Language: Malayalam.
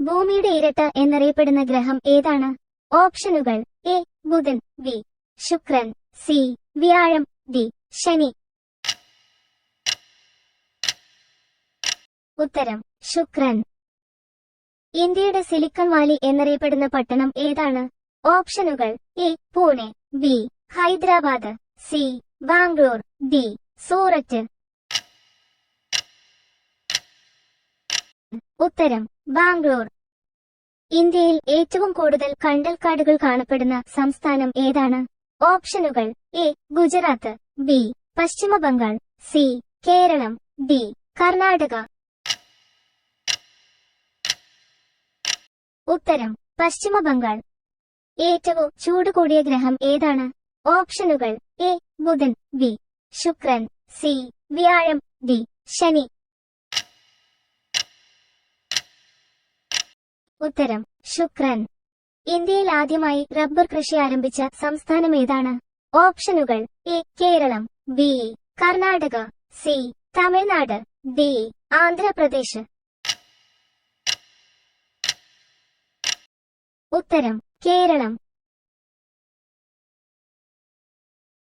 ഭൂമിയുടെ ഇരട്ട എന്നറിയപ്പെടുന്ന ഗ്രഹം ഏതാണ്? ഓപ്ഷനുകൾ: എ ബുധൻ, ബി ശുക്രൻ, സി വ്യാഴം, ഡി ശനി. ഉത്തരം: ശുക്രൻ. ഇന്ത്യയുടെ സിലിക്കൺ വാലി എന്നറിയപ്പെടുന്ന പട്ടണം ഏതാണ്? ഓപ്ഷനുകൾ: A Pune, B Hyderabad, C Bangalore, D Surat. ഉത്തരം: ബാംഗ്ലൂർ. ഇന്ത്യയിൽ ഏറ്റവും കൂടുതൽ കണ്ടൽക്കാടുകൾ കാണപ്പെടുന്ന സംസ്ഥാനം ഏതാണ്? ഓപ്ഷനുകൾ: A Gujarat, B Paschim Bengal, C Keralam, D Karnataka. ഉത്തരം: പശ്ചിമ ബംഗാൾ. ഏറ്റവും ചൂട് കൂടിയ ഗ്രഹം ഏതാണ്? ഓപ്ഷനുകൾ: എ ബുധൻ, ബി ശുക്രൻ, സി വ്യാഴം, ഡി ശനി. ഉത്തരം: ശുക്രൻ. ഇന്ത്യയിൽ ആദ്യമായി റബ്ബർ കൃഷി ആരംഭിച്ച സംസ്ഥാനം ഏതാണ്? ഓപ്ഷനുകൾ: A Keralam, B Karnataka, C Tamil Nadu, D Andhra Pradesh. ഉത്തരം: കേരളം.